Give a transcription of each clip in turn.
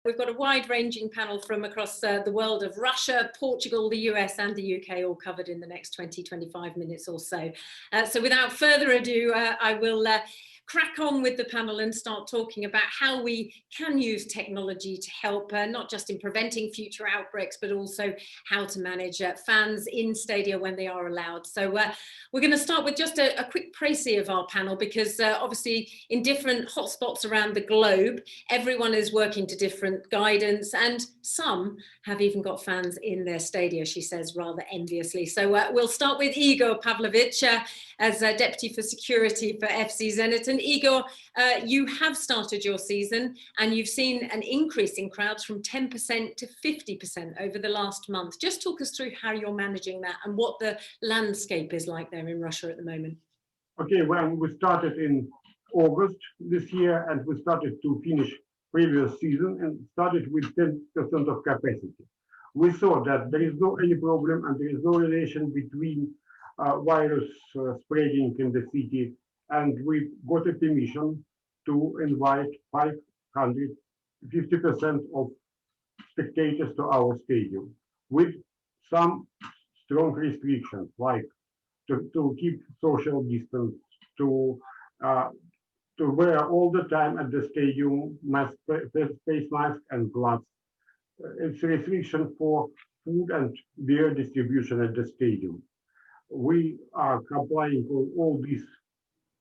We've got a wide-ranging panel from across the world of Russia, Portugal, the US and the UK, all covered in the next 20-25 minutes or so. So without further ado, I will crack on with the panel and start talking about how we can use technology to help, not just in preventing future outbreaks, but also how to manage fans in Stadia when they are allowed. So we're going to start with just a quick précis of our panel, because obviously in different hotspots around the globe, everyone is working to different guidance, and some have even got fans in their Stadia, she says rather enviously. So we'll start with Igor Pavlovich as Deputy for Security for FC Zenit. And Igor, you have started your season and you've seen an increase in crowds from 10% to 50% over the last month. Just talk us through how you're managing that and what the landscape is like there in Russia at the moment. Okay, well, we started in August this year and we started to finish previous season and started with 10% of capacity. We saw that there is no any problem and there is no relation between virus spreading in the city, and we got a permission to invite 50% of spectators to our stadium with some strong restrictions, like to keep social distance, to wear all the time at the stadium face mask and gloves. It's a restriction for food and beer distribution at the stadium. We are complying with all these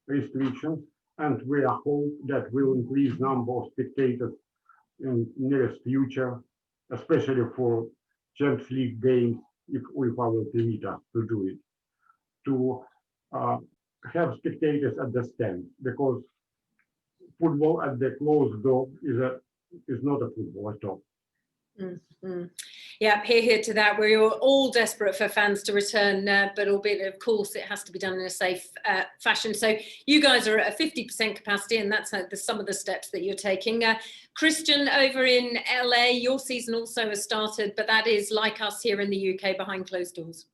restrictions, and we are hope that will increase number of spectators in nearest future, especially for Champions League games, if our permit us to do it, to have spectators at the stand, because football at the closed door is not a football at all. Mm-hmm. Yeah, here to that. We're all desperate for fans to return, but albeit, of course, it has to be done in a safe fashion. So you guys are at a 50% capacity, and that's some of the steps that you're taking. Christian, over in LA, your season also has started, but that is like us here in the UK, behind closed doors.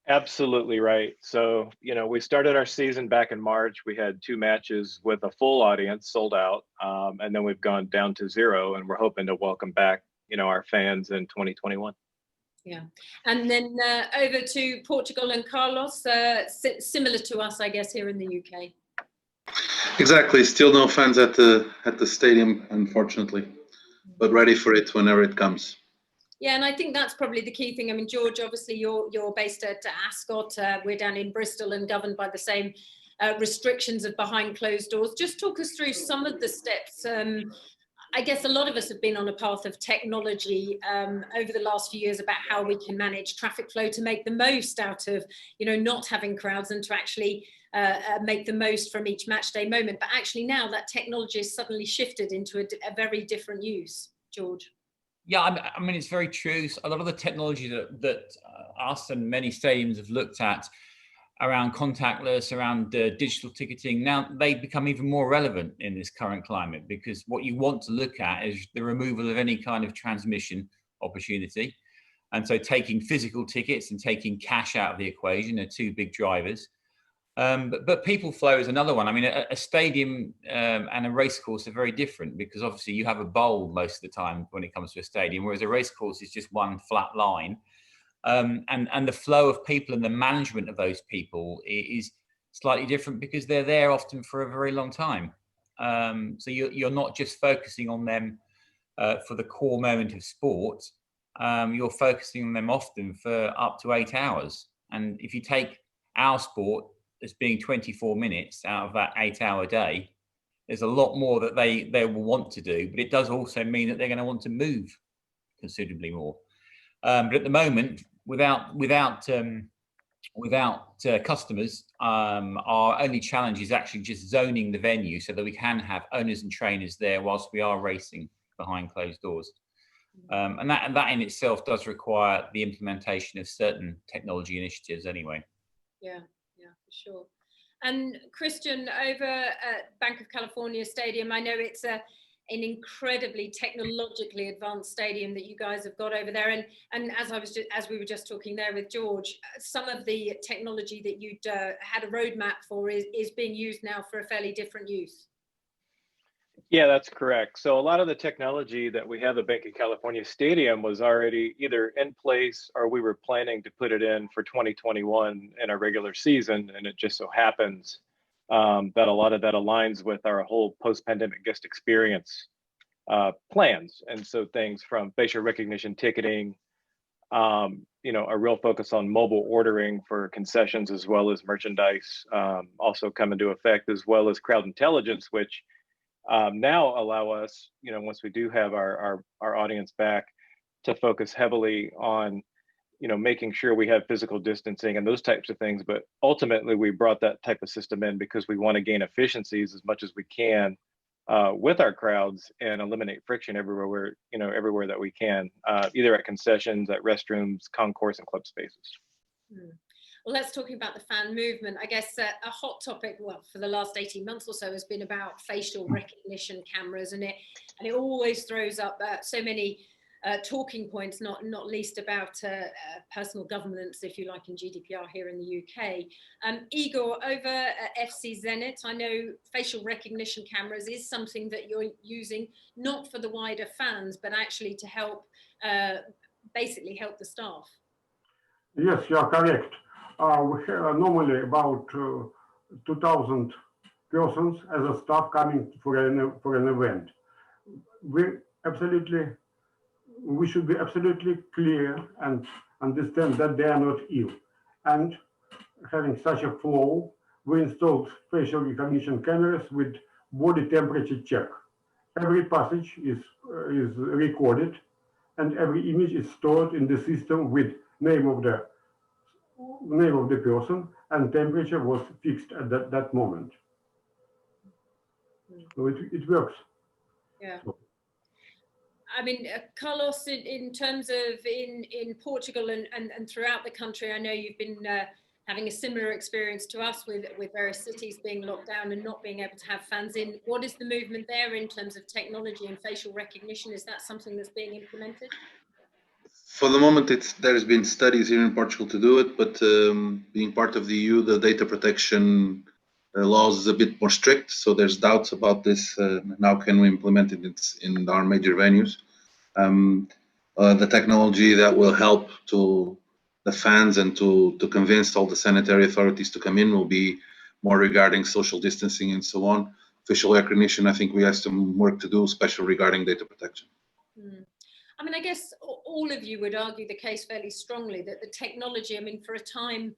Absolutely right. So, you know, we started our season back in March. We had 2 matches with a full audience, sold out, and then we've gone down to 0, and we're hoping to welcome back, you know, our fans in 2021. Yeah, and then over to Portugal and Carlos, similar to us, I guess, here in the UK. Exactly. Still no fans at the stadium, unfortunately, but ready for it whenever it comes. Yeah, and I think that's probably the key thing. I mean, George, obviously you're based at Ascot. We're down in Bristol and governed by the same restrictions of behind closed doors. Just talk us through some of the steps. I guess a lot of us have been on a path of technology over the last few years about how we can manage traffic flow to make the most out of, you know, not having crowds, and to actually make the most from each match day moment. But actually now that technology has suddenly shifted into a very different use. George. Yeah, I mean, it's very true. A lot of the technology that us and many stadiums have looked at around contactless, around digital ticketing, now they become even more relevant in this current climate, because what you want to look at is the removal of any kind of transmission opportunity. And so taking physical tickets and taking cash out of the equation are 2 big drivers. But people flow is another one. I mean, a stadium and a racecourse are very different, because obviously you have a bowl most of the time when it comes to a stadium, whereas a racecourse is just one flat line. And the flow of people and the management of those people is slightly different, because they're there often for a very long time. So you're not just focusing on them for the core moment of sport. You're focusing on them often for up to 8 hours. And if you take our sport as being 24 minutes out of that 8-hour day, there's a lot more that they will want to do, but it does also mean that they're going to want to move considerably more. But at the moment, without customers, our only challenge is actually just zoning the venue so that we can have owners and trainers there whilst we are racing behind closed doors. And that in itself does require the implementation of certain technology initiatives anyway. Yeah, for sure. And Christian, over at Bank of California Stadium, I know it's an incredibly technologically advanced stadium that you guys have got over there. And as we were just talking there with George, some of the technology that you'd had a roadmap for is being used now for a fairly different use. Yeah, that's correct. So a lot of the technology that we have at Bank of California Stadium was already either in place or we were planning to put it in for 2021 in our regular season. And it just so happens that a lot of that aligns with our whole post-pandemic guest experience plans. And so things from facial recognition ticketing, a real focus on mobile ordering for concessions as well as merchandise also come into effect, as well as crowd intelligence, which now allow us, once we do have our audience back, to focus heavily on, making sure we have physical distancing and those types of things. But ultimately, we brought that type of system in because we want to gain efficiencies as much as we can with our crowds and eliminate friction everywhere that we can, either at concessions, at restrooms, concourse, and club spaces. Well, let's talk about the fan movement. I guess a hot topic, well, for the last 18 months or so has been about facial recognition cameras, and it always throws up so many talking points, not least about personal governance, if you like, in GDPR here in the UK. Igor, over at FC Zenit, I know facial recognition cameras is something that you're using not for the wider fans, but actually to help, basically help the staff. Yes, you are correct. We have normally about 2,000 persons as a staff coming for an event. We should be absolutely clear and understand that they are not ill. And having such a flow, we installed facial recognition cameras with body temperature check. Every passage is recorded, and every image is stored in the system with name of the person, and temperature was fixed at that moment. So it works. Yeah. I mean, Carlos, in terms of in Portugal and throughout the country, I know you've been having a similar experience to us with various cities being locked down and not being able to have fans in. What is the movement there in terms of technology and facial recognition? Is that something that's being implemented? For the moment, there's been studies here in Portugal to do it, but being part of the EU, the data protection laws is a bit more strict, so there's doubts about this. Now, can we implement it in our major venues? The technology that will help to the fans and to convince all the sanitary authorities to come in will be more regarding social distancing and so on. Facial recognition, I think we have some work to do, especially regarding data protection. I mean, I guess all of you would argue the case fairly strongly that the technology, I mean, for a time,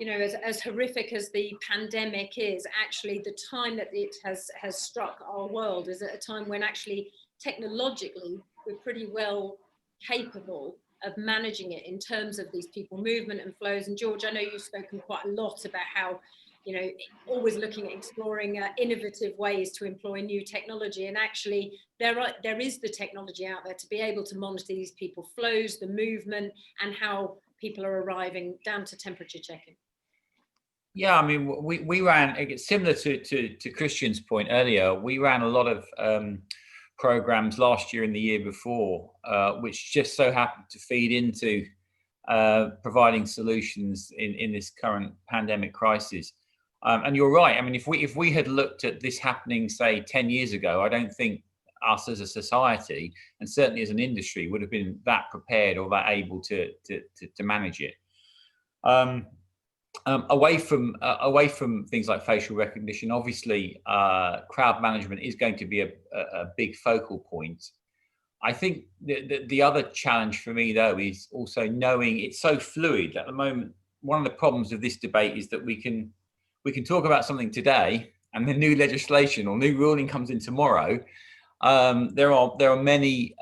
as horrific as the pandemic is, actually the time that it has struck our world is at a time when actually technologically we're pretty well capable of managing it in terms of these people movement and flows. And George, I know you've spoken quite a lot about how, always looking at exploring innovative ways to employ new technology. And actually there is the technology out there to be able to monitor these people flows, the movement, and how people are arriving down to temperature checking. Yeah, I mean, we ran, similar to Christian's point earlier, we ran a lot of programs last year and the year before, which just so happened to feed into providing solutions in this current pandemic crisis. And you're right. I mean, if we had looked at this happening, say, 10 years ago, I don't think us as a society, and certainly as an industry, would have been that prepared or that able to manage it. Away from things like facial recognition, obviously, crowd management is going to be a big focal point. I think the other challenge for me, though, is also knowing it's so fluid at the moment. One of the problems of this debate is that we can talk about something today, and the new legislation or new ruling comes in tomorrow. There are many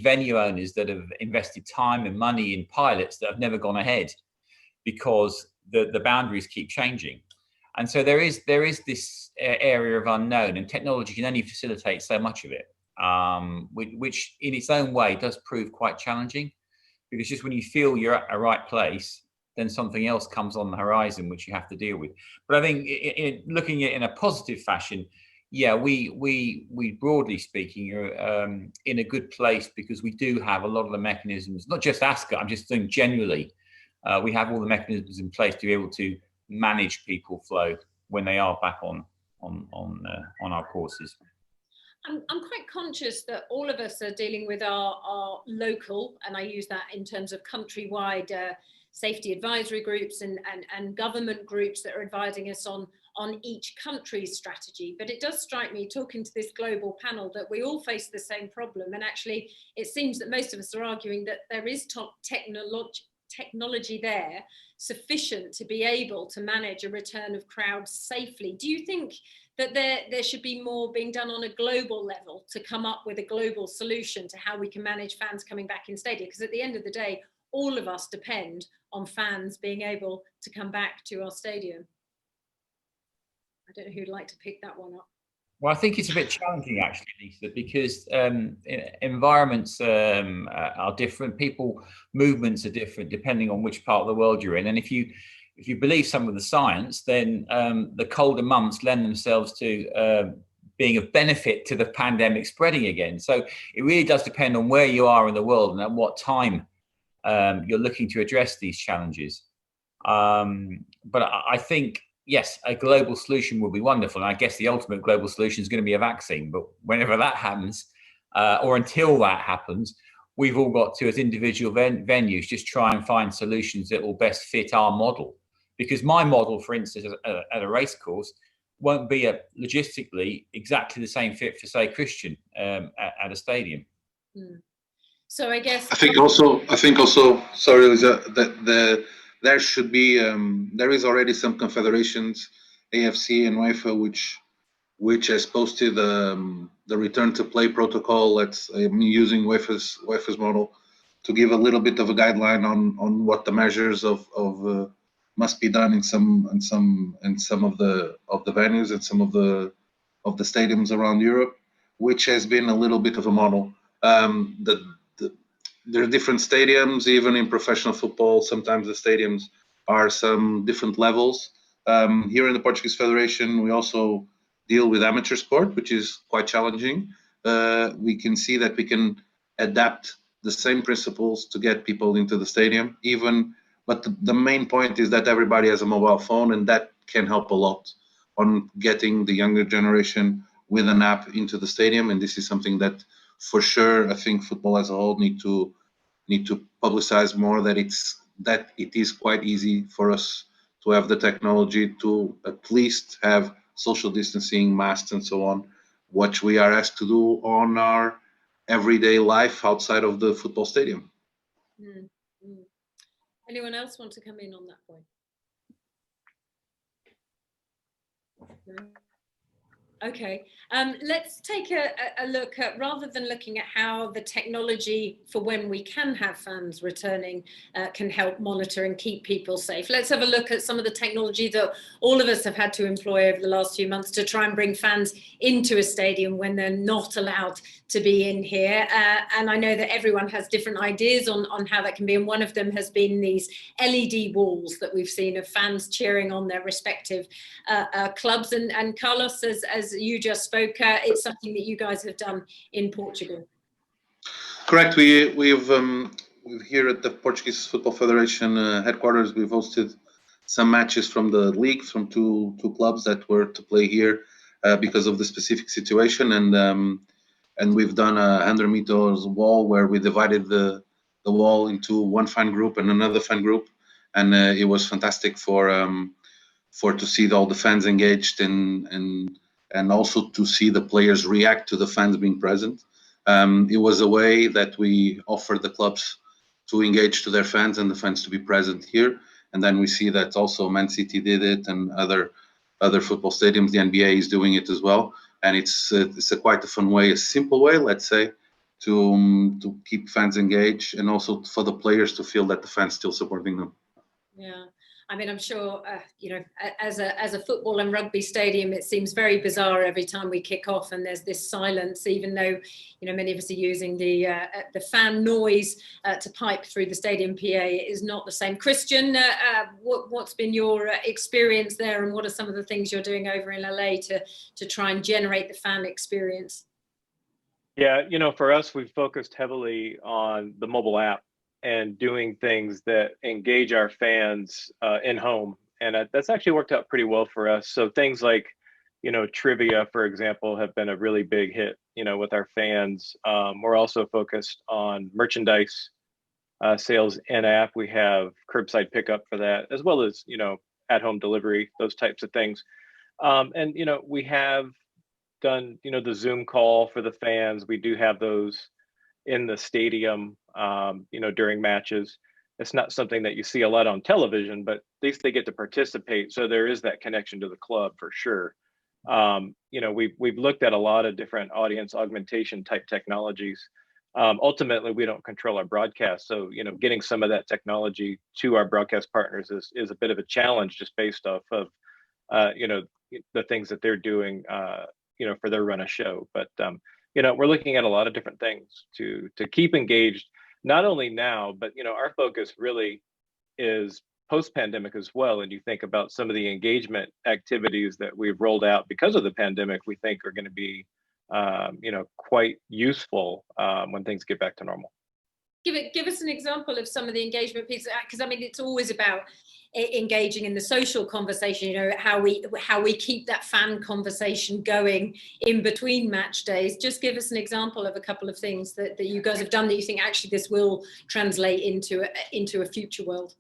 venue owners that have invested time and money in pilots that have never gone ahead because the boundaries keep changing, and so there is this area of unknown, and technology can only facilitate so much of it, which in its own way does prove quite challenging, because just when you feel you're at a right place, then something else comes on the horizon which you have to deal with. But I think looking at it in a positive fashion, yeah, we broadly speaking are in a good place, because we do have a lot of the mechanisms, not just Ascot, I'm just saying generally, we have all the mechanisms in place to be able to manage people flow when they are back on our courses. I'm quite conscious that all of us are dealing with our local, and I use that in terms of countrywide safety advisory groups and government groups that are advising us on each country's strategy. But it does strike me, talking to this global panel, that we all face the same problem. And actually, it seems that most of us are arguing that there is technology there sufficient to be able to manage a return of crowds safely. Do you think that there should be more being done on a global level to come up with a global solution to how we can manage fans coming back in Stadia? Because at the end of the day, all of us depend on fans being able to come back to our stadium. I don't know who'd like to pick that one up. Well, I think it's a bit challenging actually, Lisa, because environments are different. Movements are different depending on which part of the world you're in. And if you believe some of the science, then the colder months lend themselves to being of benefit to the pandemic spreading again. So it really does depend on where you are in the world and at what time you're looking to address these challenges. But I think, yes, a global solution would be wonderful. And I guess the ultimate global solution is going to be a vaccine. But whenever that happens, or until that happens, we've all got to, as individual venues, just try and find solutions that will best fit our model. Because my model, for instance, at a racecourse, won't be logistically exactly the same fit for, say, Christian at a stadium. So I guess I think also, sorry, Lisa, that there should be there is already some confederations, AFC and UEFA, which has posted the return to play protocol. Let's using UEFA's model to give a little bit of a guideline on what the measures of must be done in some of the venues and some of the stadiums around Europe, which has been a little bit of a model. There are different stadiums, even in professional football. Sometimes the stadiums are some different levels. Here in the Portuguese Federation, we also deal with amateur sport, which is quite challenging. We can see that we can adapt the same principles to get people into the stadium, but the main point is that everybody has a mobile phone, and that can help a lot on getting the younger generation with an app into the stadium. And this is something that, for sure, I think football as a whole need to publicize more, that it is quite easy for us to have the technology to at least have social distancing, masks, and so on, what we are asked to do on our everyday life outside of the football stadium. Anyone else want to come in on that point? No? Okay, let's take a look at, rather than looking at how the technology for when we can have fans returning can help monitor and keep people safe. Let's have a look at some of the technology that all of us have had to employ over the last few months to try and bring fans into a stadium when they're not allowed to be in here. And I know that everyone has different ideas on how that can be. And one of them has been these LED walls that we've seen of fans cheering on their respective clubs. And Carlos, as you just spoke, it's something that you guys have done in Portugal. Correct. We've here at the Portuguese Football Federation headquarters, we've hosted some matches from the league, from two clubs that were to play here because of the specific situation, and we've done a 100 meters wall where we divided the wall into one fan group and another fan group, and it was fantastic for to see all the fans engaged and also to see the players react to the fans being present. It was a way that we offered the clubs to engage to their fans and the fans to be present here. And then we see that also Man City did it, and other football stadiums, the NBA is doing it as well. And it's a quite a fun way, a simple way, let's say, to keep fans engaged, and also for the players to feel that the fans still supporting them. Yeah. I mean, I'm sure, you know, as a football and rugby stadium, it seems very bizarre every time we kick off and there's this silence, even though, you know, many of us are using the fan noise to pipe through the stadium PA. It is not the same. Christian, what's been your experience there, and what are some of the things you're doing over in LA to try and generate the fan experience? Yeah, you know, for us, we've focused heavily on the mobile app and doing things that engage our fans in home. And that's actually worked out pretty well for us. So things like trivia, for example, have been a really big hit, with our fans. We're also focused on merchandise sales in-app. We have curbside pickup for that, as well as, at-home delivery, those types of things. And, we have done, the Zoom call for the fans. We do have those in the stadium, during matches. It's not something that you see a lot on television, but at least they get to participate. So there is that connection to the club for sure. We've looked at a lot of different audience augmentation type technologies. Ultimately, we don't control our broadcast. So, getting some of that technology to our broadcast partners is a bit of a challenge just based off of, the things that they're doing, for their run of show. But, we're looking at a lot of different things to keep engaged, not only now, but, our focus really is post-pandemic as well. And you think about some of the engagement activities that we've rolled out because of the pandemic, we think are going to be, quite useful when things get back to normal. Give us an example of some of the engagement pieces, because I mean, it's always about engaging in the social conversation, how we keep that fan conversation going in between match days. Just give us an example of a couple of things that you guys have done that you think actually this will translate into a future world.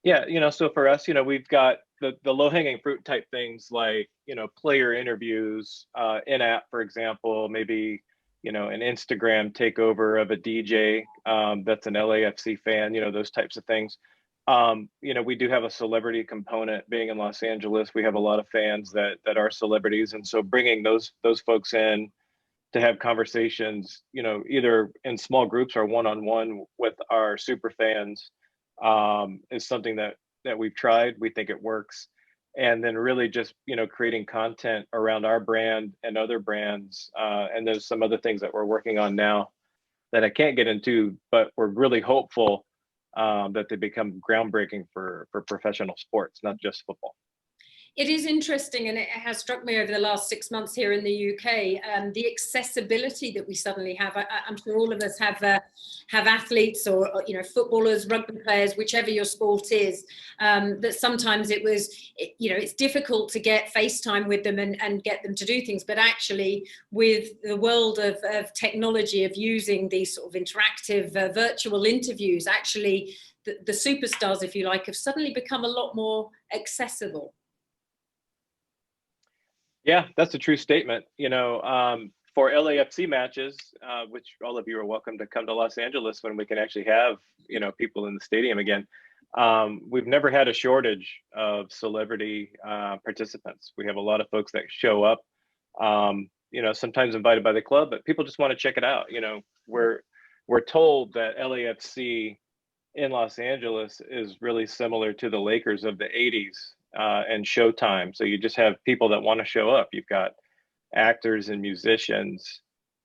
Yeah, so for us, we've got the low-hanging fruit type things like, player interviews in-app, for example, maybe, an Instagram takeover of a DJ that's an LAFC fan, those types of things. We do have a celebrity component. Being in Los Angeles, we have a lot of fans that are celebrities. And so bringing those folks in to have conversations, either in small groups or one-on-one with our super fans, is something that we've tried. We think it works. And then really just, creating content around our brand and other brands. And there's some other things that we're working on now that I can't get into, but we're really hopeful that they become groundbreaking for professional sports, not just football. It is interesting, and it has struck me over the last 6 months here in the UK, the accessibility that we suddenly have. I'm sure all of us have athletes or footballers, rugby players, whichever your sport is, that sometimes it's difficult to get FaceTime with them and get them to do things. But actually, with the world of technology, of using these sort of interactive virtual interviews, actually the superstars, if you like, have suddenly become a lot more accessible. Yeah, that's a true statement. For LAFC matches, which all of you are welcome to come to Los Angeles when we can actually have, people in the stadium again. We've never had a shortage of celebrity participants. We have a lot of folks that show up, sometimes invited by the club, but people just want to check it out. We're told that LAFC in Los Angeles is really similar to the Lakers of the 80s. And Showtime. So you just have people that want to show up. You've got actors and musicians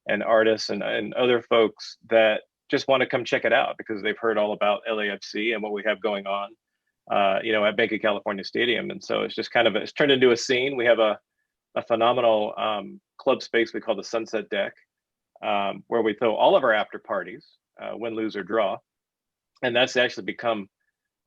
and artists and other folks that just want to come check it out because they've heard all about LAFC and what we have going on, at Bank of California Stadium. And so it's just it's turned into a scene. We have a phenomenal club space we call the Sunset Deck, where we throw all of our after parties, win, lose, or draw. And that's actually become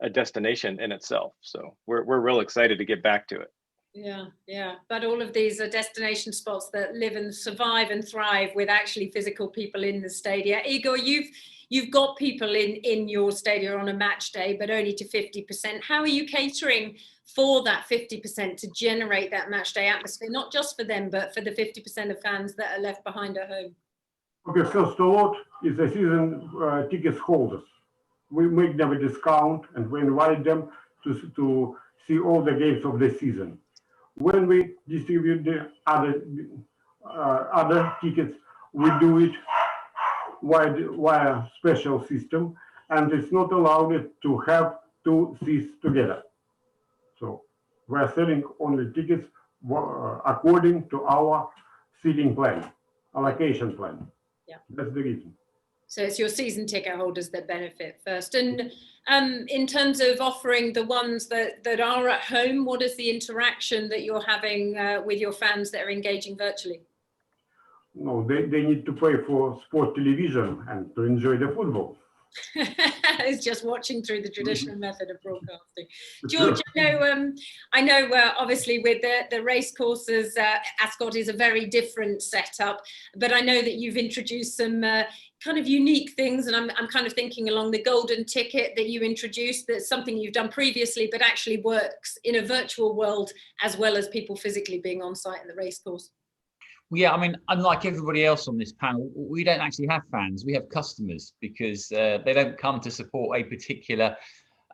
a destination in itself. So we're real excited to get back to it. Yeah. But all of these are destination spots that live and survive and thrive with actually physical people in the stadia. Igor, you've got people in your stadia on a match day, but only to 50%. How are you catering for that 50% to generate that match day atmosphere, not just for them, but for the 50% of fans that are left behind at home? Okay, first of all, is the season tickets holders. We make them a discount and we invite them to see all the games of the season. When we distribute the other tickets, we do it via special system, and it's not allowed to have two seats together. So we're selling only tickets according to our seating plan, allocation plan. Yeah. That's the reason. So it's your season ticket holders that benefit first. And in terms of offering the ones that are at home, what is the interaction that you're having with your fans that are engaging virtually? No, they need to pay for sport television and to enjoy the football. It's just watching through the traditional method of broadcasting. George, I know obviously with the race courses, Ascot is a very different setup, but I know that you've introduced some kind of unique things, and I'm kind of thinking along the golden ticket that you introduced, that's something you've done previously, but actually works in a virtual world as well as people physically being on site in the race course. Yeah, I mean, unlike everybody else on this panel, we don't actually have fans. We have customers, because they don't come to support a particular,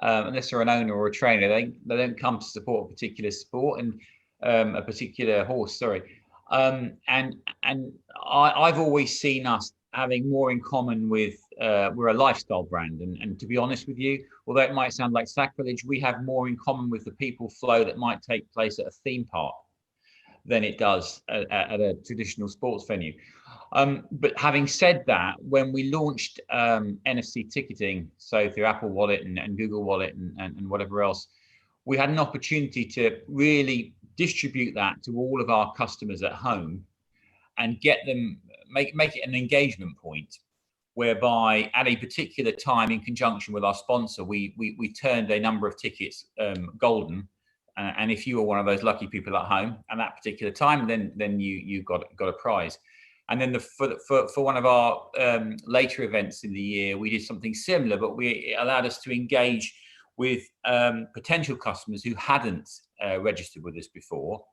unless they're an owner or a trainer, they don't come to support a particular sport and a particular horse. Sorry, and I've always seen us having more in common with we're a lifestyle brand, and to be honest with you, although it might sound like sacrilege, we have more in common with the people flow that might take place at a theme park than it does at a traditional sports venue. But having said that, when we launched NFC ticketing, so through Apple Wallet and Google Wallet and whatever else, we had an opportunity to really distribute that to all of our customers at home and get them, make it an engagement point, whereby at a particular time, in conjunction with our sponsor, we turned a number of tickets golden. And if you were one of those lucky people at home at that particular time, then you got a prize. And then for one of our later events in the year, we did something similar, but it allowed us to engage with potential customers who hadn't registered with us before.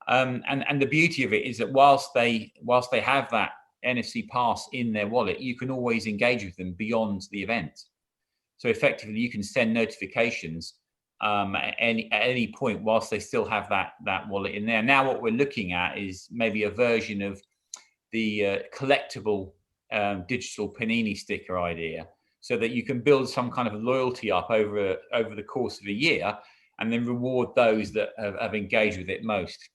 And the beauty of it is that whilst they have that NFC pass in their wallet, you can always engage with them beyond the event. So effectively, you can send notifications at any point whilst they still have that wallet in there. Now what we're looking at is maybe a version of the collectible digital panini sticker idea, so that you can build some kind of loyalty up over the course of a year and then reward those that have engaged with it most.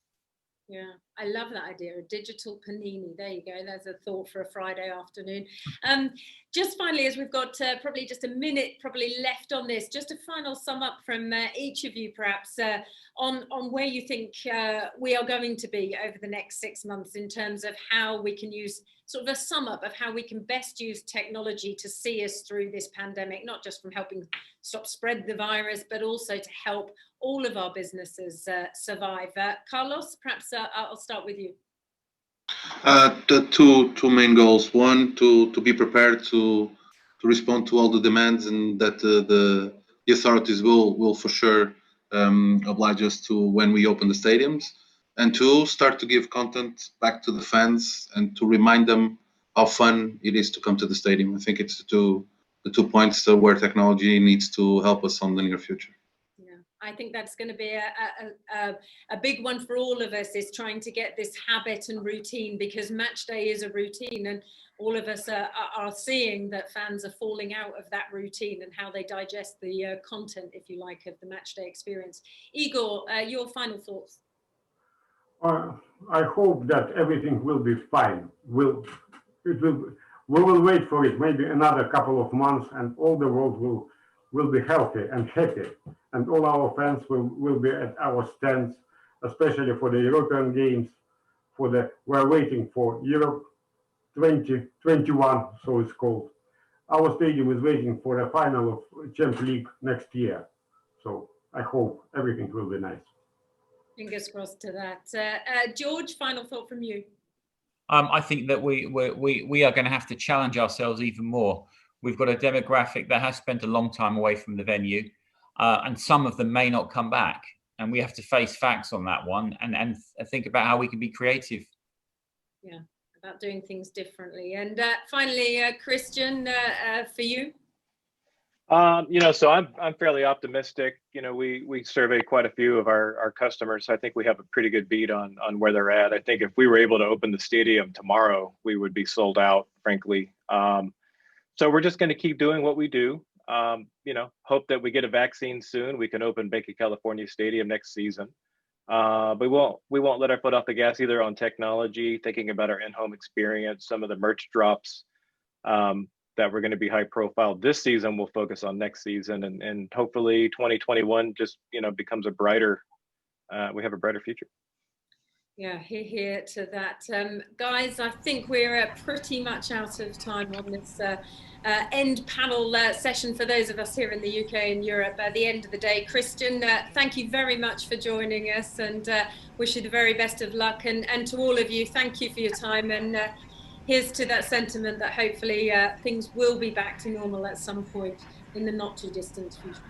Yeah, I love that idea, a digital panini. There you go. There's a thought for a Friday afternoon. Just finally, as we've got probably just a minute left on this, just a final sum up from each of you, perhaps, on where you think we are going to be over the next 6 months in terms of how we can use, sort of a sum up of how we can best use technology to see us through this pandemic, not just from helping stop spread the virus, but also to help all of our businesses survive. Carlos, perhaps I'll start with you. The two main goals. One, to be prepared to respond to all the demands, and that the authorities will for sure oblige us to when we open the stadiums. And two, start to give content back to the fans and to remind them how fun it is to come to the stadium. I think it's the two points where technology needs to help us on the near future. I think that's going to be a big one for all of us, is trying to get this habit and routine, because match day is a routine, and all of us are seeing that fans are falling out of that routine and how they digest the content, if you like, of the match day experience. Igor, your final thoughts? I hope that everything will be fine. We will wait for it, maybe another couple of months, and all the world will be healthy and happy, and all our fans will be at our stands, especially for the European games. We're waiting for Europe 2021, so it's called. Our stadium is waiting for the final of Champions League next year. So I hope everything will be nice. Fingers crossed to that. George, final thought from you. I think that we are going to have to challenge ourselves even more. We've got a demographic that has spent a long time away from the venue, and some of them may not come back. And we have to face facts on that one and think about how we can be creative. Yeah, about doing things differently. And finally, Christian, for you? So I'm fairly optimistic. We survey quite a few of our customers. So I think we have a pretty good beat on where they're at. I think if we were able to open the stadium tomorrow, we would be sold out, frankly. So we're just going to keep doing what we do. Hope that we get a vaccine soon. We can open Bank of California Stadium next season. But we won't let our foot off the gas either on technology, thinking about our in-home experience, some of the merch drops that we're going to be high profile this season. We'll focus on next season, and hopefully 2021 just becomes a brighter. We have a brighter future. Yeah, hear to that. Guys, I think we're pretty much out of time on this end panel session for those of us here in the UK and Europe. At the end of the day, Christian, thank you very much for joining us, and wish you the very best of luck. And to all of you, thank you for your time. And here's to that sentiment that hopefully things will be back to normal at some point in the not too distant future.